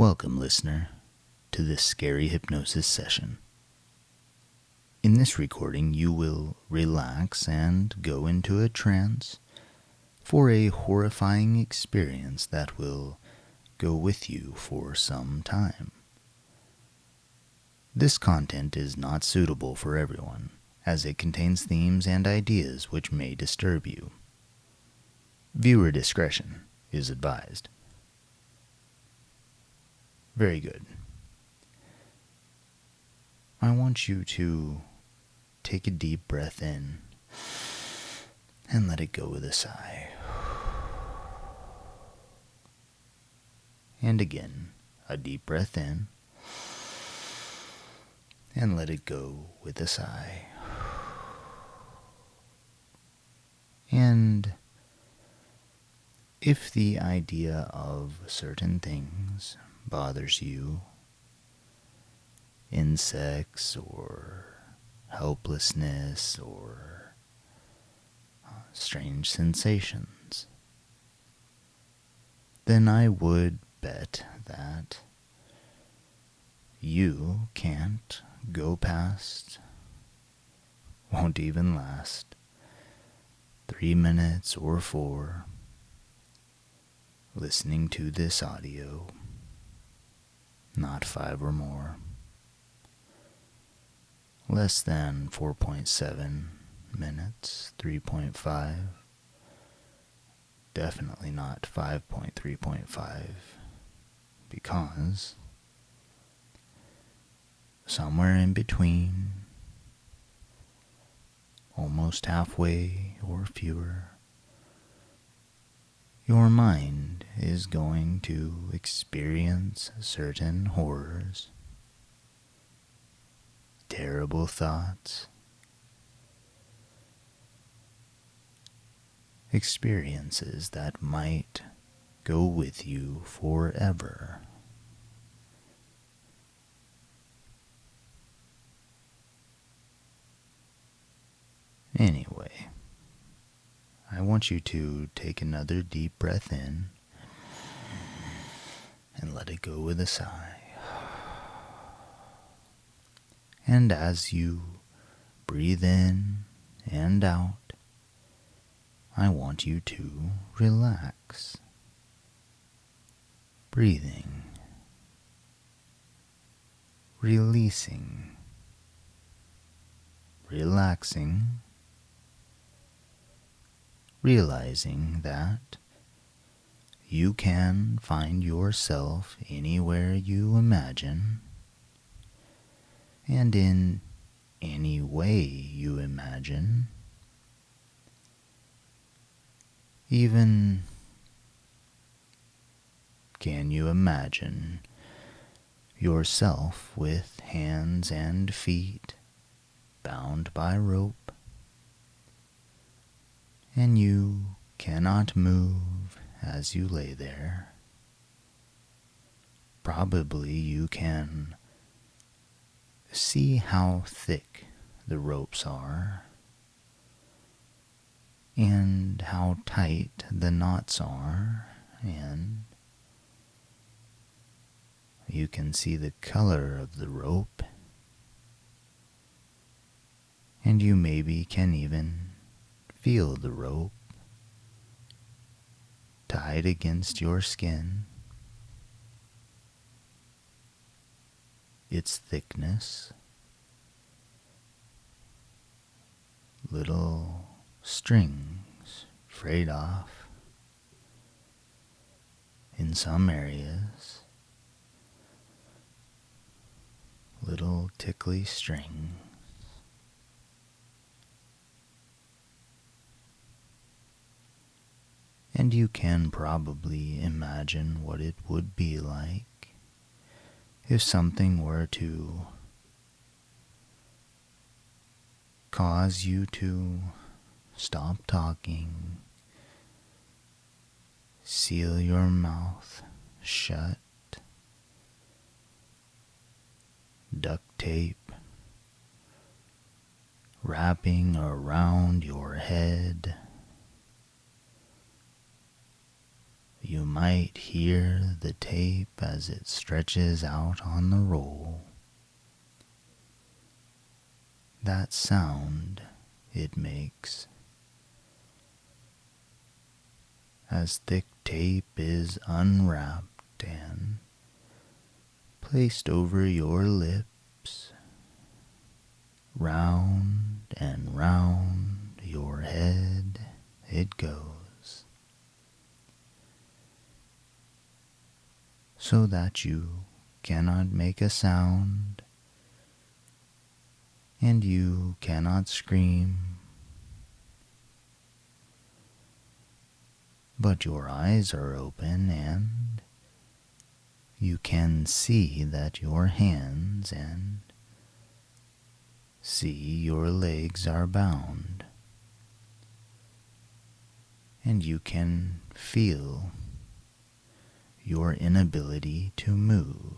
Welcome, listener, to this scary hypnosis session. In this recording, you will relax and go into a trance for a horrifying experience that will go with you for some time. This content is not suitable for everyone, as it contains themes and ideas which may disturb you. Viewer discretion is advised. Very good. I want you to take a deep breath in and let it go with a sigh. And again, a deep breath in and let it go with a sigh. And if the idea of certain things bothers you, insects or helplessness or strange sensations, then I would bet that you can't go past, won't even last 3 minutes or 4 listening to this audio. Not 5 or more. Less than 4.7 minutes, 3.5. Definitely not 5.3.5. Because somewhere in between, almost halfway or fewer, your mind is going to experience certain horrors, terrible thoughts, experiences that might go with you forever. Anyway, I want you to take another deep breath in and let it go with a sigh. And as you breathe in and out, I want you to relax. Breathing, releasing, relaxing, realizing that you can find yourself anywhere you imagine, and in any way you imagine. Even can you imagine yourself with hands and feet bound by rope, and you cannot move as you lay there. Probably you can see how thick the ropes are and how tight the knots are, and you can see the color of the rope, and you maybe can even feel the rope tied against your skin, its thickness, little strings frayed off in some areas, little tickly strings. And you can probably imagine what it would be like if something were to cause you to stop talking, seal your mouth shut, duct tape wrapping around your head, You might hear the tape as it stretches out on the roll. That sound it makes as thick tape is unwrapped and placed over your lips, round and round your head it goes, so that you cannot make a sound and you cannot scream, but your eyes are open and you can see that your hands and see your legs are bound, and you can feel your inability to move.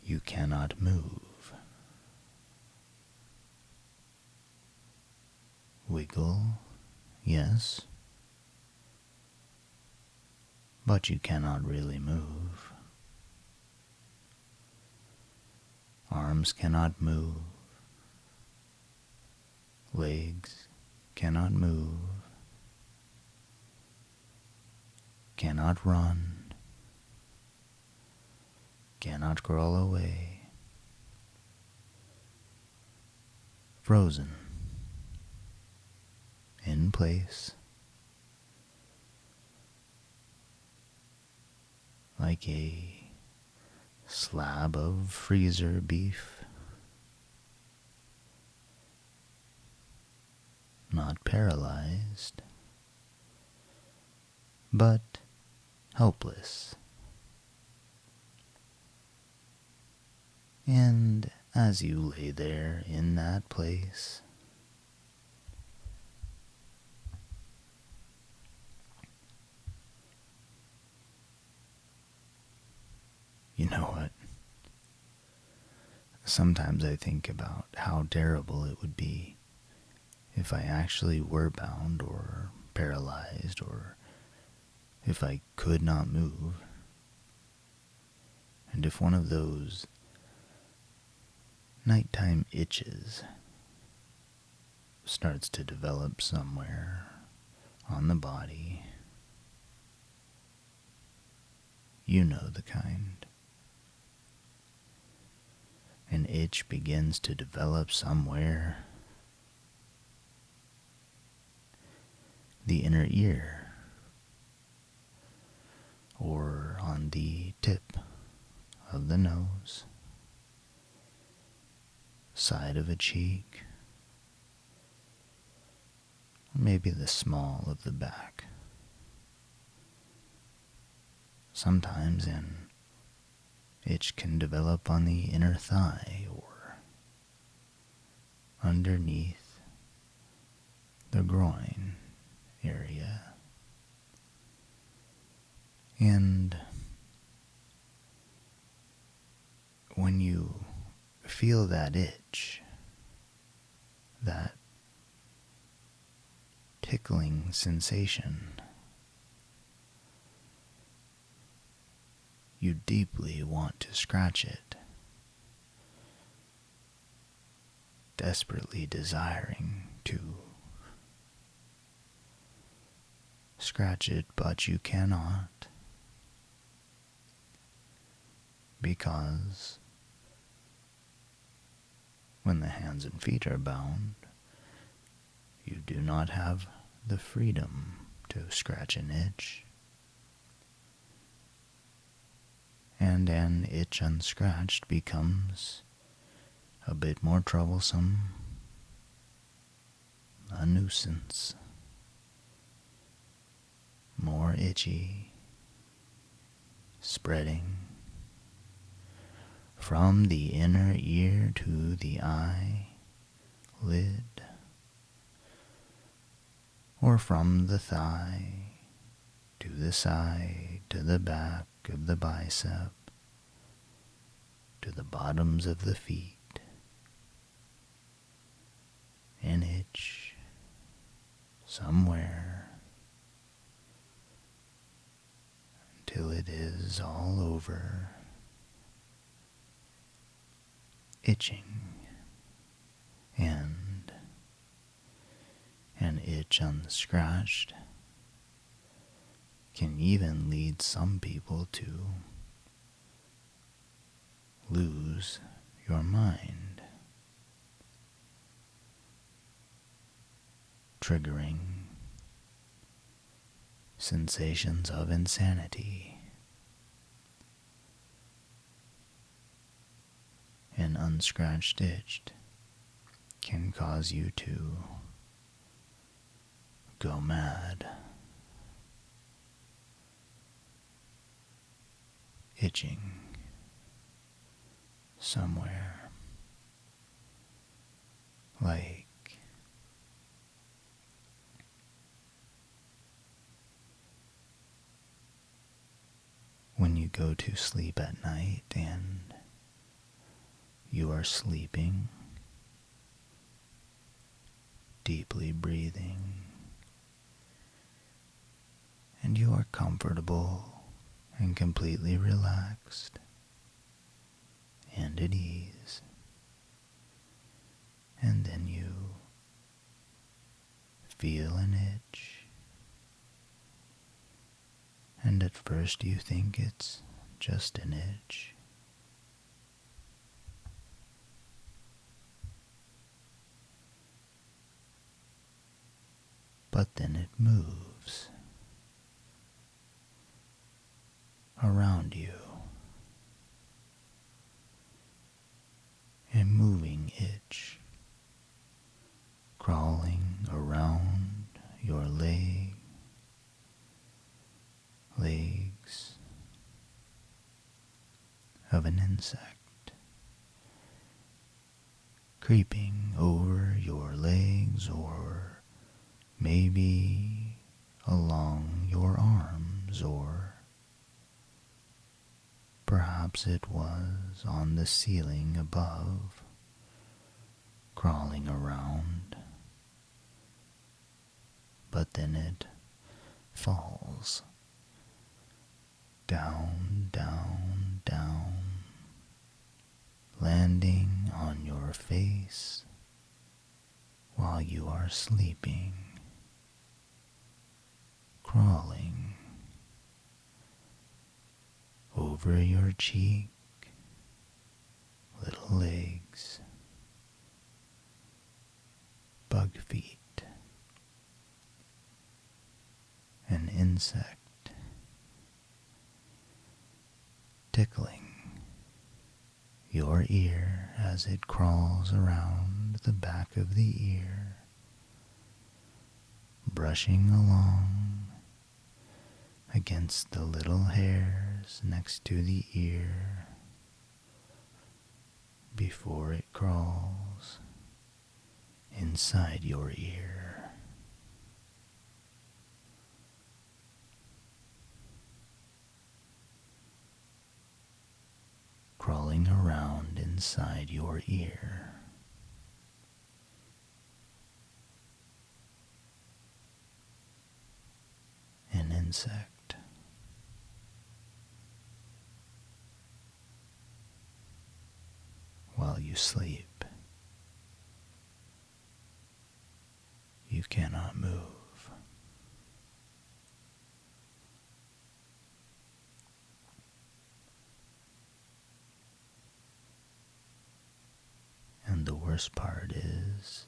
You cannot move. Wiggle, yes, but you cannot really move. Arms cannot move. Legs cannot move. Cannot run. Cannot crawl away. Frozen. In place. Like a slab of freezer beef. Not paralyzed, but helpless. And as you lay there in that place, you know what? Sometimes I think about how terrible it would be if I actually were bound or paralyzed, or if I could not move, and if one of those nighttime itches starts to develop somewhere on the body. You know the kind. An itch begins to develop somewhere. The inner ear, or on the tip of the nose, side of a cheek, or maybe the small of the back. Sometimes an itch can develop on the inner thigh or underneath the groin area. And when you feel that itch, that tickling sensation, you deeply want to scratch it, desperately desiring to scratch it, but you cannot, because when the hands and feet are bound, you do not have the freedom to scratch an itch. And an itch unscratched becomes a bit more troublesome, a nuisance, more itchy, spreading from the inner ear to the eye lid, or from the thigh to the side, to the back of the bicep, to the bottoms of the feet. An itch somewhere is all over, itching, and an itch unscratched can even lead some people to lose your mind, triggering sensations of insanity. An unscratched itch can cause you to go mad, itching somewhere, like when you go to sleep at night and you are sleeping, deeply breathing, and you are comfortable and completely relaxed and at ease. And then you feel an itch, and at first you think it's just an itch. But then it moves around you, a moving itch, crawling around your legs of an insect, creeping over your legs or maybe along your arms, or perhaps it was on the ceiling above, crawling around, but then it falls down, down, down, landing on your face while you are sleeping, crawling over your cheek, little legs, bug feet, an insect tickling your ear as it crawls around the back of the ear, brushing along against the little hairs next to the ear before it crawls inside your ear. Crawling around inside your ear. An insect. While you sleep, you cannot move. And the worst part is,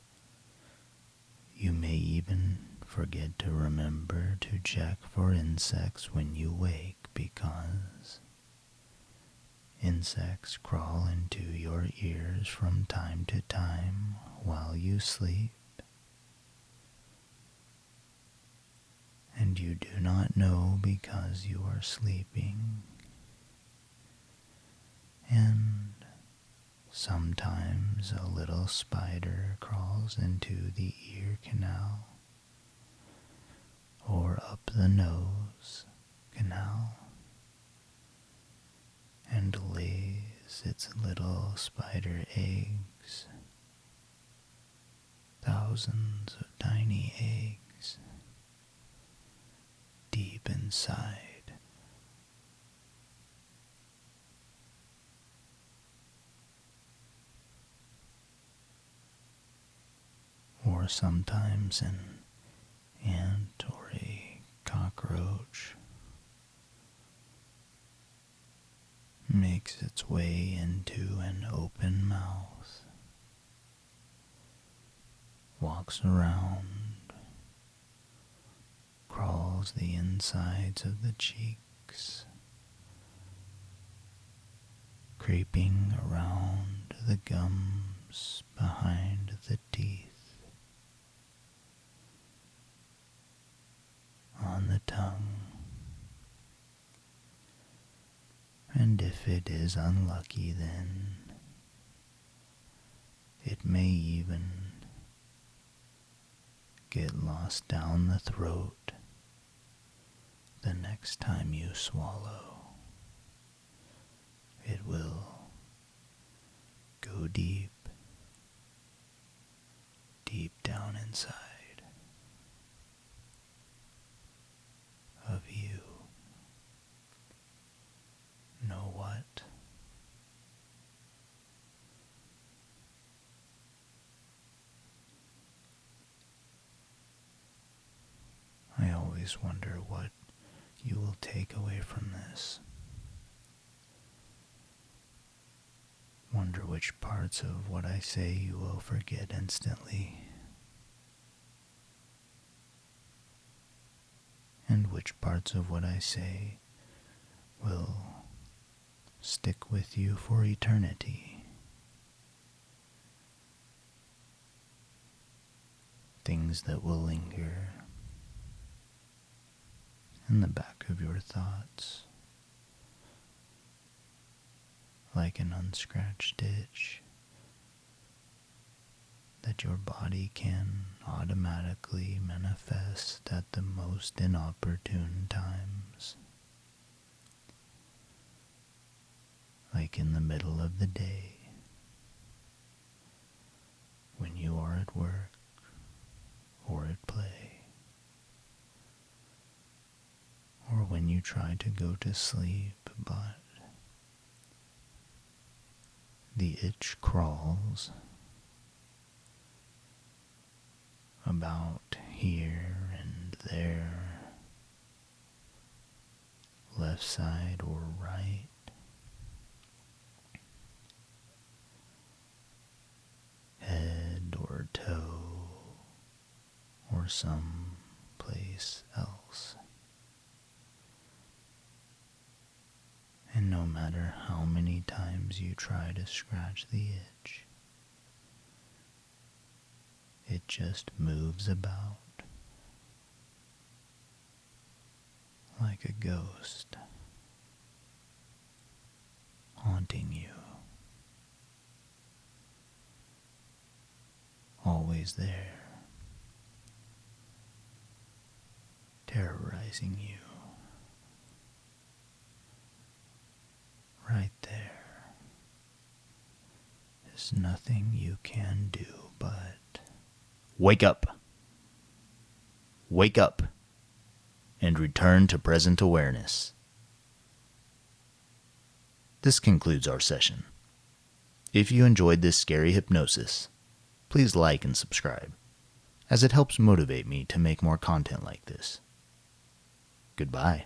you may even forget to remember to check for insects when you wake, because insects crawl into your ears from time to time while you sleep, and you do not know because you are sleeping. And sometimes a little spider crawls into the ear canal or up the nose canal and lays its little spider eggs, thousands of tiny eggs, deep inside or sometimes an ant or a cockroach makes its way into an open mouth, walks around, crawls the insides of the cheeks, creeping around the gums behind the teeth, on the tongue, and if it is unlucky, then it may even get lost down the throat the next time you swallow. It will go deep, deep down inside of you. Know what? I always wonder what you will take away from this. Wonder which parts of what I say you will forget instantly, and which parts of what I say will stick with you for eternity. Things that will linger in the back of your thoughts, like an unscratched itch that your body can automatically manifest at the most inopportune times, like in the middle of the day, when you are at work or at play, or when you try to go to sleep, but the itch crawls about here and there, left side or right, head or toe, or some place else. And no matter how many times you try to scratch the itch, it just moves about like a ghost, haunting you, always there, terrorizing you. Right there. There's nothing you can do but wake up. Wake up and return to present awareness. This concludes our session. If you enjoyed this scary hypnosis, please like and subscribe, as it helps motivate me to make more content like this. Goodbye.